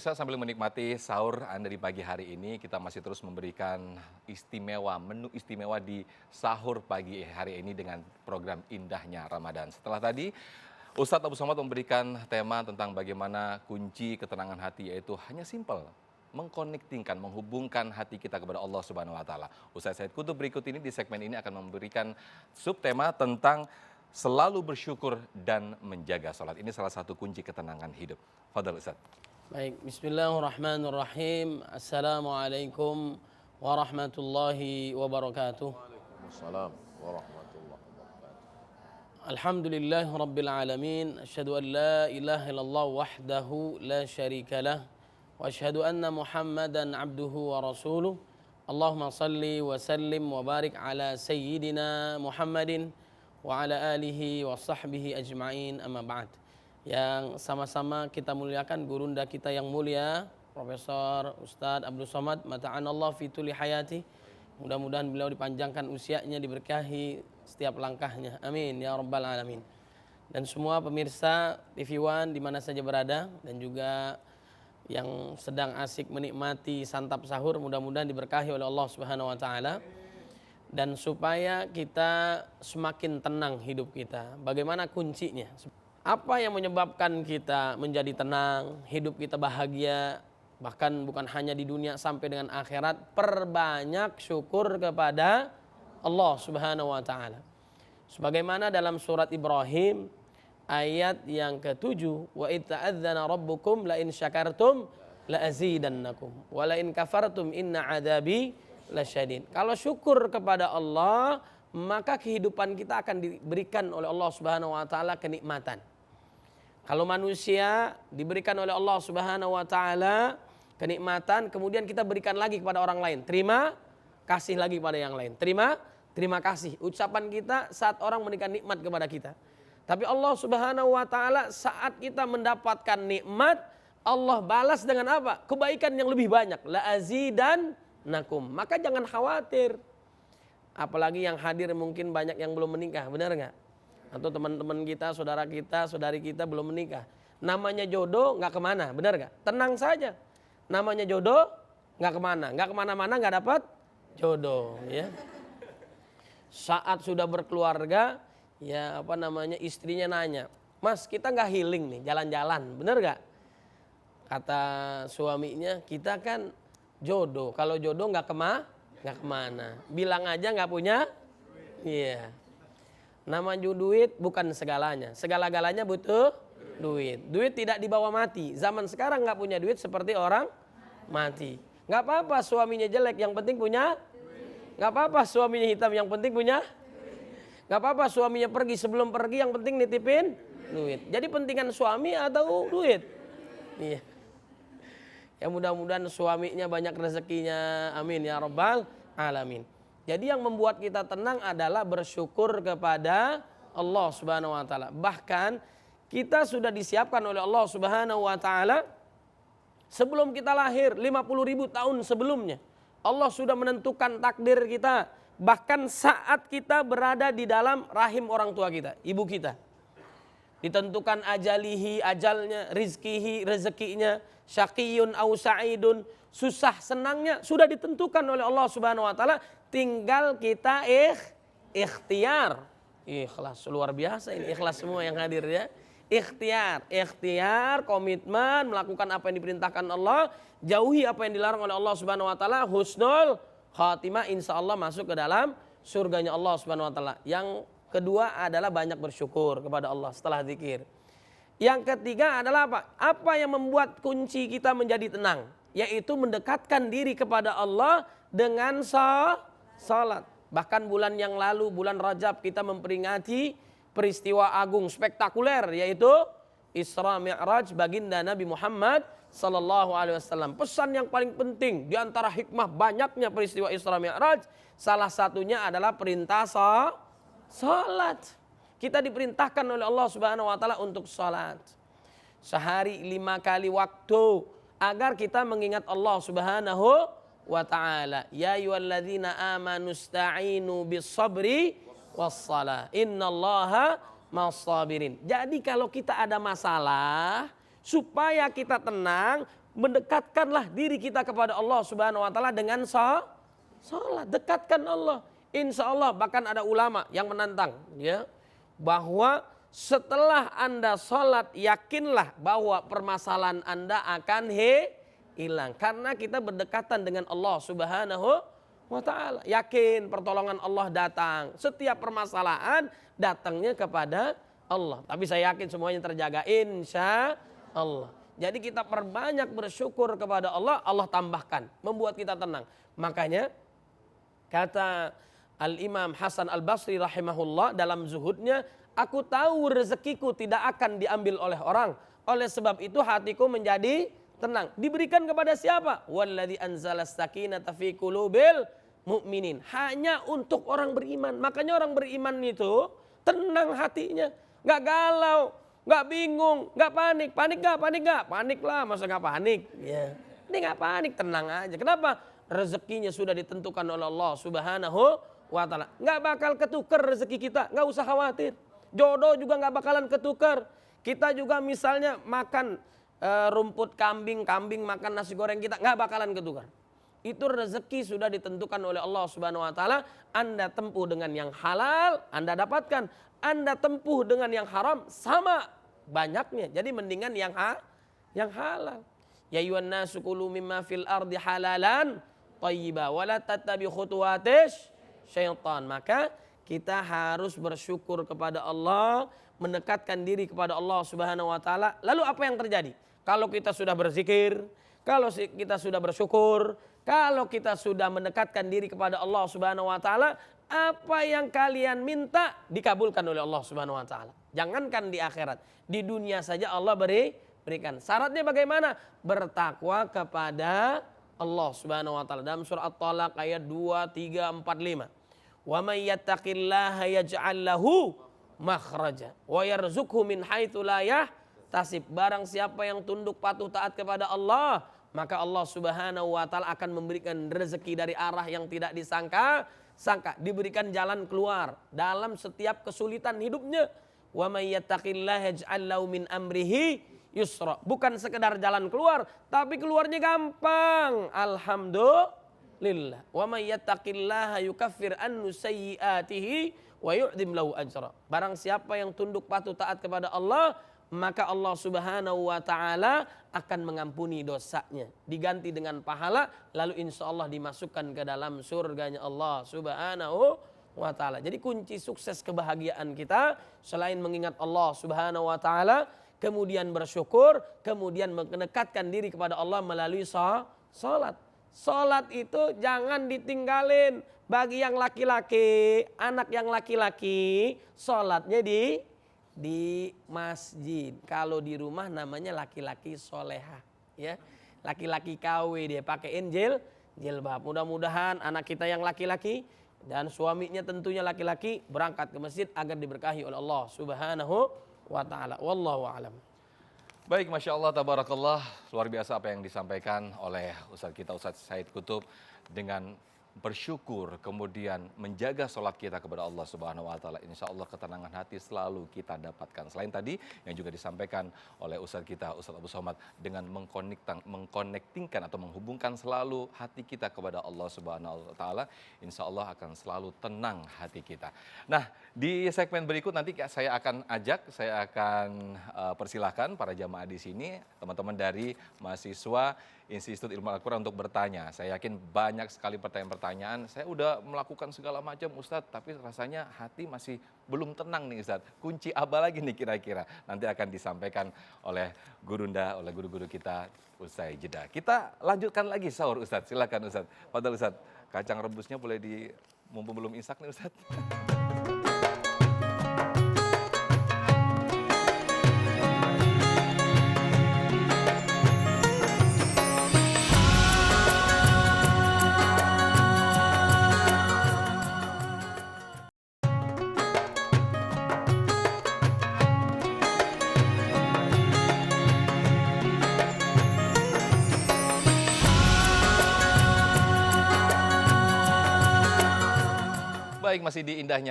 Ustaz, sambil menikmati sahur Anda di pagi hari ini, kita masih terus memberikan menu istimewa di sahur pagi hari ini dengan program Indahnya Ramadan. Setelah tadi, Ustadz Abu Somad memberikan tema tentang bagaimana kunci ketenangan hati, yaitu hanya simpel, mengkonektingkan, menghubungkan hati kita kepada Allah Subhanahu wa Ta'ala. Ustaz Said Kutub berikut ini di segmen ini akan memberikan subtema tentang selalu bersyukur dan menjaga sholat. Ini salah satu kunci ketenangan hidup. Fadhal Ustaz. Baik, bismillahirrahmanirrahim. Assalamualaikum warahmatullahi wabarakatuh. Waalaikumsalam warahmatullahi wabarakatuh. Alhamdulillahi rabbil alamin. Asyhadu an la ilaha illallah wahdahu la syarika lah. Wa asyhadu anna Muhammadan abduhu wa rasuluh. Allahumma salli wa sallim wa barik ala sayyidina Muhammadin wa ala alihi wa sahbihi ajma'in, amma ba'd. Yang sama-sama kita muliakan gurunda kita yang mulia, Profesor Ustadz Abdul Somad, mata'anallah fi tuli hayati. Mudah-mudahan beliau dipanjangkan usianya, diberkahi setiap langkahnya. Amin ya rabbal alamin. Dan semua pemirsa TV One di mana saja berada, dan juga yang sedang asik menikmati santap sahur, mudah-mudahan diberkahi oleh Allah Subhanahu wa taala. Dan supaya kita semakin tenang hidup kita, bagaimana kuncinya? Apa yang menyebabkan kita menjadi tenang, hidup kita bahagia, bahkan bukan hanya di dunia sampai dengan akhirat? Perbanyak syukur kepada Allah Subhanahu wa taala. Sebagaimana dalam surat Ibrahim ayat yang ke-7, wa itta'adzana rabbukum la in syakartum la azidannakum wa la in kafartum inna adzabi lasyadid. Kalau syukur kepada Allah, maka kehidupan kita akan diberikan oleh Allah Subhanahu wa taala kenikmatan. Kalau manusia diberikan oleh Allah Subhanahu wa taala kenikmatan, kemudian kita berikan lagi kepada orang lain. Terima kasih lagi kepada yang lain. Terima kasih. Ucapan kita saat orang memberikan nikmat kepada kita. Tapi Allah Subhanahu wa taala saat kita mendapatkan nikmat, Allah balas dengan apa? Kebaikan yang lebih banyak. La azidannakum. Maka jangan khawatir. Apalagi yang hadir mungkin banyak yang belum menikah, benar enggak? Atau teman-teman kita, saudari kita belum menikah. Namanya jodoh nggak kemana, benar nggak? Tenang saja. Namanya jodoh nggak kemana-mana nggak dapat jodoh. Ya. Saat sudah berkeluarga, ya istrinya nanya, Mas kita nggak healing nih, jalan-jalan, benar nggak? Kata suaminya, kita kan jodoh. Kalau jodoh nggak kemana. Bilang aja nggak punya, iya. Namanya duit bukan segalanya. Segala-galanya butuh duit. Duit tidak dibawa mati. Zaman sekarang nggak punya duit seperti orang mati. Nggak apa-apa suaminya jelek, yang penting punya. Nggak apa-apa suaminya hitam, yang penting punya. Nggak apa-apa suaminya pergi, sebelum pergi yang penting nitipin duit. Jadi pentingan suami atau duit? Iya. Ya mudah-mudahan suaminya banyak rezekinya. Amin ya rabbal alamin. Jadi yang membuat kita tenang adalah bersyukur kepada Allah Subhanahu wa taala. Bahkan kita sudah disiapkan oleh Allah Subhanahu wa taala sebelum kita lahir 50.000 tahun sebelumnya. Allah sudah menentukan takdir kita, bahkan saat kita berada di dalam rahim orang tua kita, ibu kita. Ditentukan ajalihi, ajalnya, rizkihi, rezekinya, syaqiyun au sa'idun, susah senangnya sudah ditentukan oleh Allah Subhanahu wa taala. Tinggal kita ikhtiar. Ikhlas, luar biasa ini, ikhlas semua yang hadir ya. Ikhtiar, komitmen, melakukan apa yang diperintahkan Allah, jauhi apa yang dilarang oleh Allah Subhanahu wa taala, husnul khatimah, insyaallah masuk ke dalam surganya Allah Subhanahu wa taala. Yang kedua adalah banyak bersyukur kepada Allah setelah zikir. Yang ketiga adalah apa? Apa yang membuat kunci kita menjadi tenang? Yaitu mendekatkan diri kepada Allah dengan salat. Bahkan bulan yang lalu, bulan Rajab, kita memperingati peristiwa agung spektakuler, yaitu Isra Mi'raj baginda Nabi Muhammad sallallahu alaihi wasallam. Pesan yang paling penting di antara hikmah banyaknya peristiwa Isra Mi'raj, salah satunya adalah perintah salat. Kita diperintahkan oleh Allah Subhanahu wa taala untuk salat. Sehari 5 kali waktu agar kita mengingat Allah Subhanahu wa ta'ala. Ya ayyuhalladzina amanu sta'inu bis-sabri was-salah. Innallaha ma'as-sabirin. Jadi kalau kita ada masalah, supaya kita tenang, mendekatkanlah diri kita kepada Allah Subhanahu wa taala dengan salat. Dekatkan Allah. Insya Allah, bahkan ada ulama yang menantang ya, bahwa setelah Anda salat, yakinlah bahwa permasalahan Anda akan hilang. Karena kita berdekatan dengan Allah Subhanahu wa ta'ala. Yakin pertolongan Allah datang. Setiap permasalahan datangnya kepada Allah. Tapi saya yakin semuanya terjaga insya Allah. Jadi kita perbanyak bersyukur kepada Allah, Allah tambahkan, membuat kita tenang. Makanya kata Al-Imam Hasan Al-Basri rahimahullah dalam zuhudnya, aku tahu rezekiku tidak akan diambil oleh orang. Oleh sebab itu hatiku menjadi tenang. Diberikan kepada siapa? Walladzi anzalas sakinata fi qulubil mu'minin. Hanya untuk orang beriman. Makanya orang beriman itu tenang hatinya. Gak galau, gak bingung, gak panik. Panik gak? Panik gak? Panik lah, masa gak panik? Ya. Ini gak panik, tenang aja. Kenapa? Rezekinya sudah ditentukan oleh Allah Subhanahu wa ta'ala. Gak bakal ketukar rezeki kita, gak usah khawatir. Jodoh juga gak bakalan ketukar. Kita juga misalnya makan rumput kambing makan nasi goreng kita, gak bakalan ketukar. Itu rezeki sudah ditentukan oleh Allah Subhanahu wa ta'ala. Anda tempuh dengan yang halal, Anda dapatkan. Anda tempuh dengan yang haram, sama banyaknya. Jadi mendingan yang halal. Ya ayyuhan nasu kulu mimma fil ardi halalan thayyiba wa la tattabi khutuwatis syaitan. Maka kita harus bersyukur kepada Allah, mendekatkan diri kepada Allah Subhanahu wa taala. Lalu apa yang terjadi? Kalau kita sudah berzikir, kalau kita sudah bersyukur, kalau kita sudah mendekatkan diri kepada Allah Subhanahu wa taala, apa yang kalian minta dikabulkan oleh Allah Subhanahu wa taala. Jangankan di akhirat, di dunia saja Allah berikan. Syaratnya bagaimana? Bertakwa kepada Allah Subhanahu wa taala. Dalam surah At-Talaq ayat 2, 3, 4, 5. Wa may yattaqillaha yaj'al lahu makhraja wa yarzuqhu min haitsu la yahtasib. Barang siapa yang tunduk patuh taat kepada Allah, maka Allah Subhanahu wa taala akan memberikan rezeki dari arah yang tidak disangka, diberikan jalan keluar dalam setiap kesulitan hidupnya. Wa may yattaqillaha yaj'al lahu min amrihi yusra. Bukan sekedar jalan keluar, tapi keluarnya gampang. Alhamdulillah. Wa may yattaqillaha yukaffir anhu sayyi'atihi wa yu'dim lahu ajra. Barang siapa yang tunduk patuh taat kepada Allah, maka Allah Subhanahu wa taala akan mengampuni dosanya, diganti dengan pahala, lalu insya Allah dimasukkan ke dalam surganya Allah Subhanahu wa taala. Jadi kunci sukses kebahagiaan kita selain mengingat Allah Subhanahu wa taala, kemudian bersyukur, kemudian mendekatkan diri kepada Allah melalui salat. Salat itu jangan ditinggalin. Bagi yang laki-laki, anak yang laki-laki, salatnya di masjid. Kalau di rumah namanya laki-laki soleha, ya. Laki-laki KW dia pakaiin jilbab. Mudah-mudahan anak kita yang laki-laki dan suaminya tentunya laki-laki berangkat ke masjid agar diberkahi oleh Allah Subhanahu wa taala. Wallahu a'lam. Baik, Masya Allah, tabarakallah. Luar biasa apa yang disampaikan oleh Ustadz kita, Ustadz Said Qutub, dengan bersyukur, kemudian menjaga sholat kita kepada Allah Subhanahu wa taala. Insya Allah ketenangan hati selalu kita dapatkan. Selain tadi yang juga disampaikan oleh Ustadz kita, Ustadz Abu Somad, dengan mengkonektingkan atau menghubungkan selalu hati kita kepada Allah Subhanahu wa taala, insya Allah akan selalu tenang hati kita. Nah, di segmen berikut nanti saya akan persilahkan para jamaah di sini, teman-teman dari mahasiswa Institut Ilmu Al-Quran untuk bertanya. Saya yakin banyak sekali pertanyaan-pertanyaan. Saya udah melakukan segala macam Ustadz, tapi rasanya hati masih belum tenang nih Ustadz. Kunci apa lagi nih kira-kira? Nanti akan disampaikan oleh gurunda, oleh guru-guru kita usai jeda. Kita lanjutkan lagi sahur Ustadz. Silakan Ustadz. Fadal Ustadz, kacang rebusnya boleh mumpung belum imsak nih Ustadz. Baik, masih di indahnya